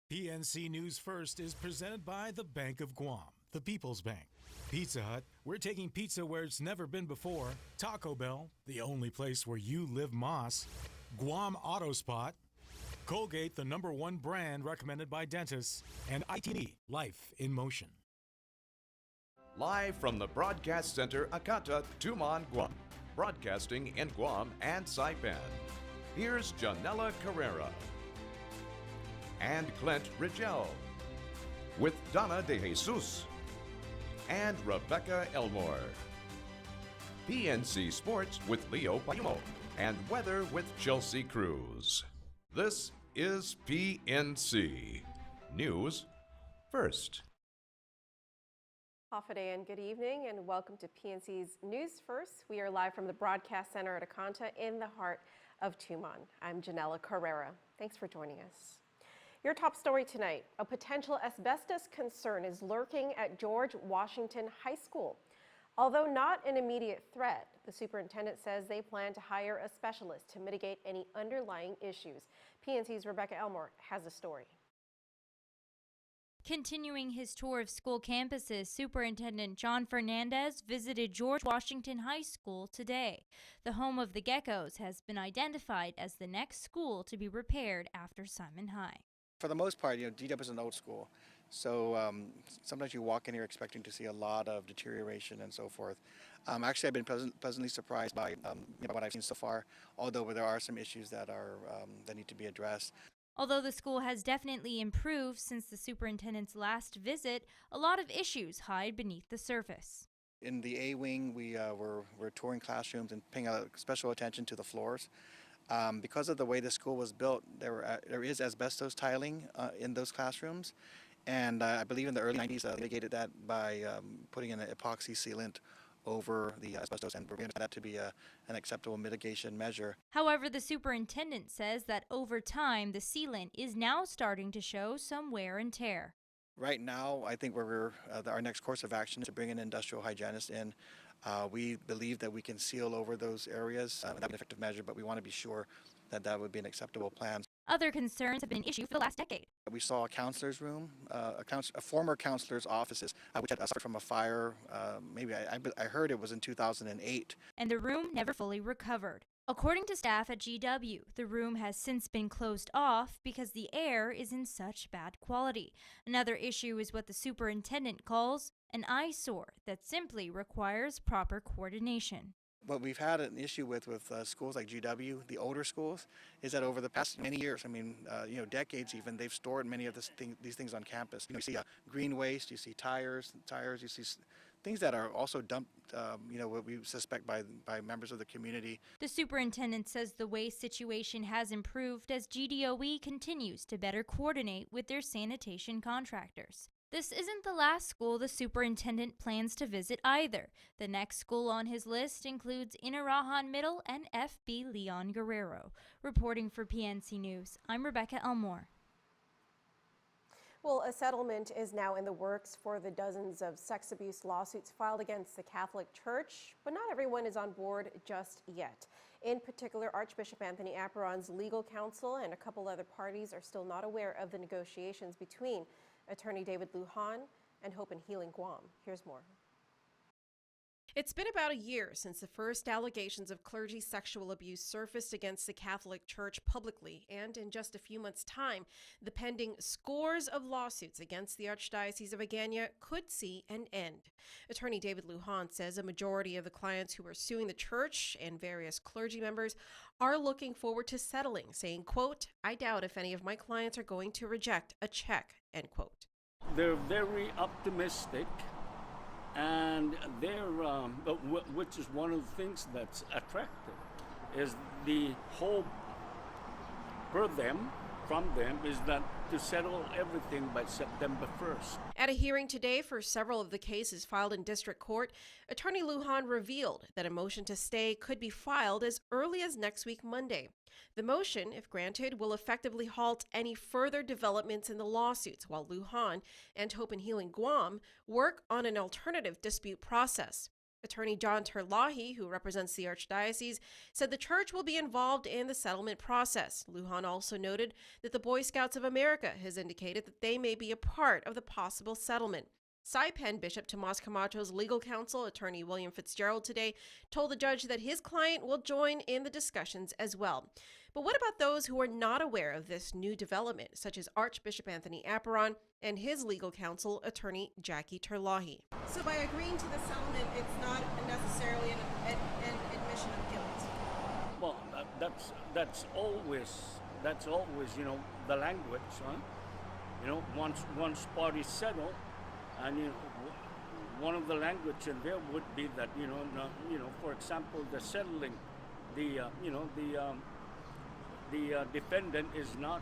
PNC News First is presented by the Bank of Guam, the People's Bank. Pizza Hut, we're taking pizza where it's never been before. Taco Bell, the only place where you live Moss. Guam Auto Spot. Colgate, the #1 brand recommended by dentists. And ITE, Life in Motion. Live from the Broadcast Center, Akata, Tumon, Guam. Broadcasting in Guam and Saipan. Here's Janella Carrera and Clint Rigel with Donna De Jesus and Rebecca Elmore. PNC Sports with Leo Payumo and Weather with Chelsea Cruz. This is PNC News First. Hafa and good evening and welcome to PNC's News First. We are live from the Broadcast Center at Akanta in the heart of Tumon. I'm Janella Carrera. Thanks for joining us. Your top story tonight, a potential asbestos concern is lurking at George Washington High School. Although not an immediate threat, the superintendent says they plan to hire a specialist to mitigate any underlying issues. PNC's Rebecca Elmore has a story. Continuing his tour of school campuses, Superintendent John Fernandez visited George Washington High School today. The home of the Geckos has been identified as the next school to be repaired after Simon High. For the most part, GW is an old school, so sometimes you walk in here expecting to see a lot of deterioration and so forth. Actually, I've been pleasantly surprised by what I've seen so far, although there are some issues that need to be addressed. Although the school has definitely improved since the superintendent's last visit, a lot of issues hide beneath the surface. In the A wing, we're touring classrooms and paying special attention to the floors. Because of the way the school was built, there is asbestos tiling in those classrooms, and I believe in the early 90s they mitigated that by putting in an epoxy sealant over the asbestos, and we're going to find that to be an acceptable mitigation measure. However, the superintendent says that over time, the sealant is now starting to show some wear and tear. Right now, I think our next course of action is to bring an industrial hygienist in. We believe that we can seal over those areas. That's an effective measure, but we want to be sure that that would be an acceptable plan. Other concerns have been an issue for the last decade. We saw a counselor's room, a former counselor's offices, which had suffered from a fire. I heard it was in 2008. And the room never fully recovered. According to staff at GW, the room has since been closed off because the air is in such bad quality. Another issue is what the superintendent calls an eyesore that simply requires proper coordination. What we've had an issue with schools like GW, the older schools, is that over the past many years, decades even, they've stored many of these things on campus. You see green waste, you see tires, you see things that are also dumped, what we suspect by members of the community. The superintendent says the waste situation has improved as GDOE continues to better coordinate with their sanitation contractors. This isn't the last school the superintendent plans to visit either. The next school on his list includes Inarajan Middle and FB Leon Guerrero. Reporting for PNC News, I'm Rebecca Elmore. Well, a settlement is now in the works for the dozens of sex abuse lawsuits filed against the Catholic Church, but not everyone is on board just yet. In particular, Archbishop Anthony Apperon's legal counsel and a couple other parties are still not aware of the negotiations between Attorney David Lujan and Hope and Healing Guam. Here's more. It's been about a year since the first allegations of clergy sexual abuse surfaced against the Catholic Church publicly, and in just a few months' time, the pending scores of lawsuits against the Archdiocese of Agana could see an end. Attorney David Lujan says a majority of the clients who are suing the church and various clergy members are looking forward to settling, saying, quote, "I doubt if any of my clients are going to reject a check," end quote. They're very optimistic. And which is one of the things that's attractive, is the hope from them is that to settle everything by September 1st. At a hearing today for several of the cases filed in district court, Attorney Lujan revealed that a motion to stay could be filed as early as next week, Monday. The motion, if granted, will effectively halt any further developments in the lawsuits, while Lujan and Hope and Healing Guam work on an alternative dispute process. Attorney John Terlahi, who represents the Archdiocese, said the church will be involved in the settlement process. Lujan also noted that the Boy Scouts of America has indicated that they may be a part of the possible settlement. Saipan Bishop Tomas Camacho's legal counsel, attorney William Fitzgerald, today told the judge that his client will join in the discussions as well. But what about those who are not aware of this new development, such as Archbishop Anthony Apparon and his legal counsel, attorney Jackie Terlahi? So by agreeing to the settlement, it's not necessarily an admission of guilt. Well, that's always the language, huh? Once parties settle, and one of the language in there would be that for example, the settling, the defendant is not,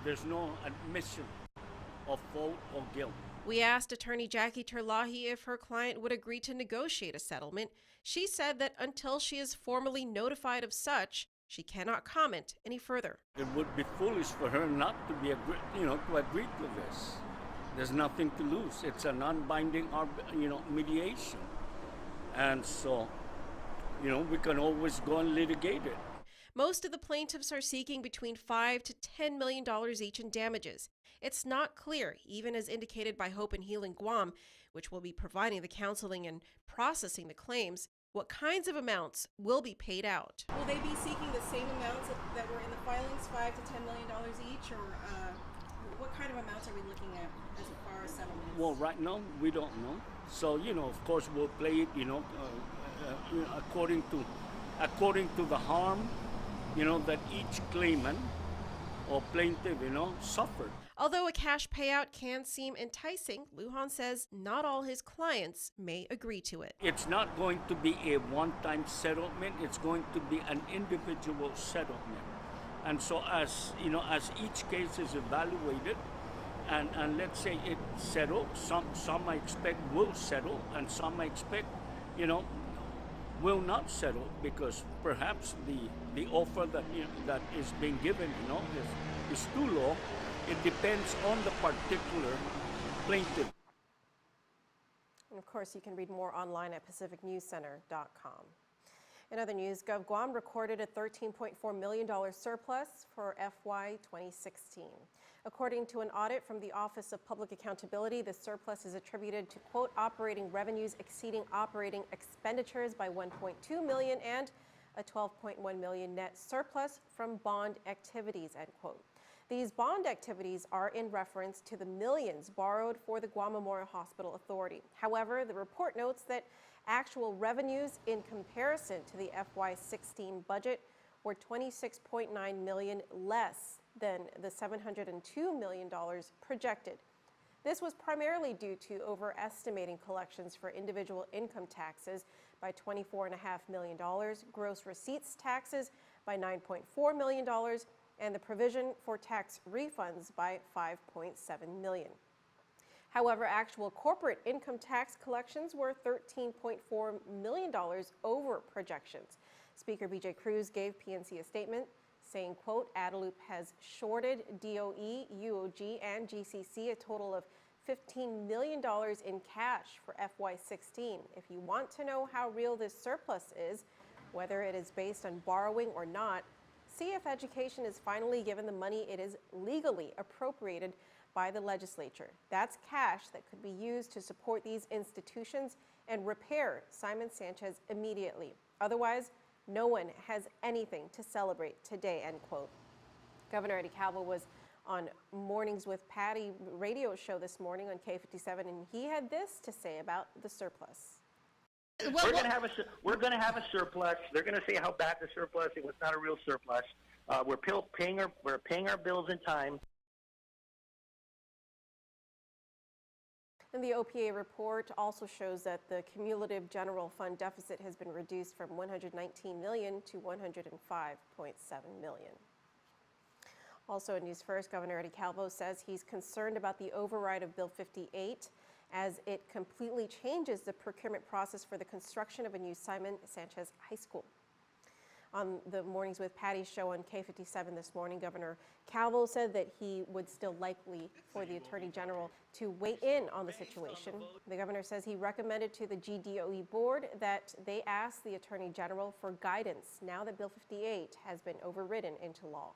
there's no admission of fault or guilt. We asked attorney Jackie Terlahi if her client would agree to negotiate a settlement. She said that until she is formally notified of such, she cannot comment any further. It would be foolish for her not to be to agree to this. There's nothing to lose. It's a non-binding, mediation, and so, we can always go and litigate it. Most of the plaintiffs are seeking between $5 to $10 million each in damages. It's not clear, even as indicated by Hope and Healing Guam, which will be providing the counseling and processing the claims, what kinds of amounts will be paid out. Will they be seeking the same amounts that were in the filings, $5 to $10 million each, or what kind of amounts are we looking at as far as settlements? Well, right now we don't know. So of course we'll play it, according to the harm, that each claimant or plaintiff, suffered. Although a cash payout can seem enticing, Lujan says not all his clients may agree to it. It's not going to be a one-time settlement. It's going to be an individual settlement. And so as each case is evaluated, and let's say it settles, some I expect will settle, and some I expect, will not settle, because perhaps the offer that is being given, is too low. It depends on the particular plaintiff. And of course, you can read more online at pacificnewscenter.com. In other news, GovGuam recorded a $13.4 million surplus for FY 2016. According to an audit from the Office of Public Accountability, the surplus is attributed to, quote, operating revenues exceeding operating expenditures by $1.2 million and a $12.1 million net surplus from bond activities, end quote. These bond activities are in reference to the millions borrowed for the Guam Memorial Hospital Authority. However, the report notes that actual revenues in comparison to the FY16 budget were $26.9 million less than the $702 million projected. This was primarily due to overestimating collections for individual income taxes by $24.5 million, gross receipts taxes by $9.4 million, and the provision for tax refunds by $5.7 million. However, actual corporate income tax collections were $13.4 million over projections. Speaker B.J. Cruz gave PNC a statement saying, quote, Adelup has shorted DOE, UOG, and GCC a total of $15 million in cash for FY16. If you want to know how real this surplus is, whether it is based on borrowing or not, see if education is finally given the money it is legally appropriated by the legislature. That's cash that could be used to support these institutions and repair Simon Sanchez immediately. Otherwise, no one has anything to celebrate today, end quote. Governor Eddie Calvo was on Mornings with Patty radio show this morning on K57, and he had this to say about the surplus. We're going to have a surplus. They're going to say how bad the surplus. It was not a real surplus. We're paying our bills in time. And the OPA report also shows that the cumulative general fund deficit has been reduced from $119 million to $105.7 million. Also in News First, Governor Eddie Calvo says he's concerned about the override of Bill 58 as it completely changes the procurement process for the construction of a new Simon Sanchez High School. On the Mornings with Patty show on K57 this morning, Governor Calvo said that he would still likely for the Attorney General to weigh in on the situation. The governor says he recommended to the GDOE board that they ask the Attorney General for guidance now that Bill 58 has been overridden into law.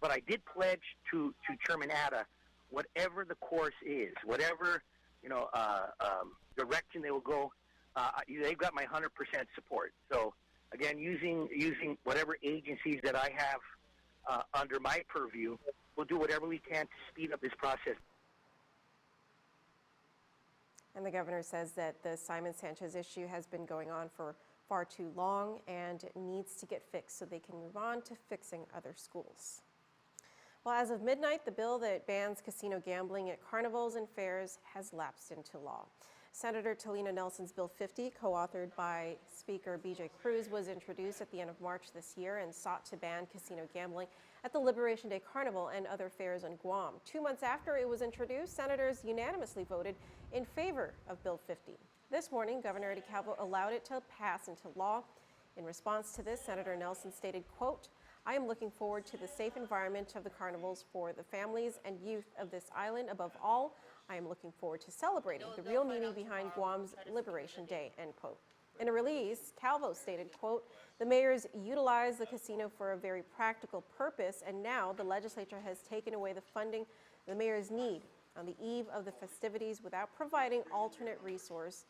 But I did pledge to Chairman Atta, whatever the course is, whatever direction they will go, they've got my 100% support. So again, using whatever agencies that I have under my purview, we'll do whatever we can to speed up this process. And the governor says that the Simon Sanchez issue has been going on for far too long and it needs to get fixed so they can move on to fixing other schools. Well, as of midnight, the bill that bans casino gambling at carnivals and fairs has lapsed into law. Senator Talina Nelson's Bill 50, co-authored by Speaker B.J. Cruz, was introduced at the end of March this year and sought to ban casino gambling at the Liberation Day Carnival and other fairs on Guam. 2 months after it was introduced, senators unanimously voted in favor of Bill 50. This morning, Governor Eddie Calvo allowed it to pass into law. In response to this, Senator Nelson stated, quote, "I am looking forward to the safe environment of the carnivals for the families and youth of this island. Above all, I am looking forward to celebrating the real meaning behind Guam's Liberation Day," end quote. In a release, Calvo stated, quote, "The mayors utilize the casino for a very practical purpose, and now the legislature has taken away the funding the mayors need on the eve of the festivities without providing alternate resource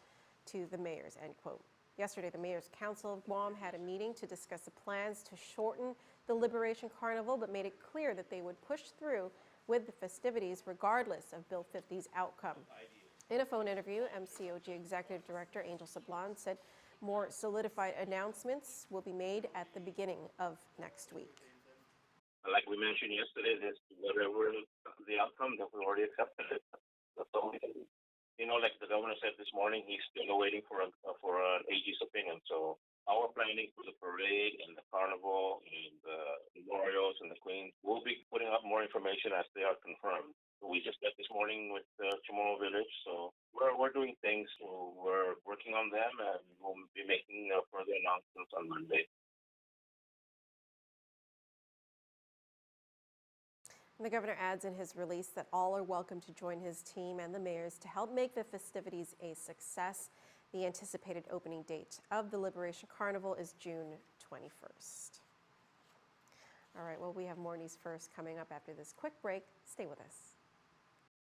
to the mayors," end quote. Yesterday, the Mayor's Council of Guam had a meeting to discuss the plans to shorten the Liberation Carnival, but made it clear that they would push through with the festivities regardless of Bill 50's outcome. In a phone interview, MCOG Executive Director Angel Sablan said more solidified announcements will be made at the beginning of next week. Like we mentioned yesterday, this whatever the outcome, that we already accepted it. That's all we can do. Like the governor said this morning, he's still waiting for an AG's opinion. So our planning for the parade and the carnival and the memorials and the queens, we'll be putting up more information as they are confirmed. We just met this morning with Chamorro Village, so we're doing things. So we're working on them, and we'll be making further announcements on Monday. And the governor adds in his release that all are welcome to join his team and the mayors to help make the festivities a success. The anticipated opening date of the Liberation Carnival is June 21st. All right, well, we have more News First coming up after this quick break. Stay with us.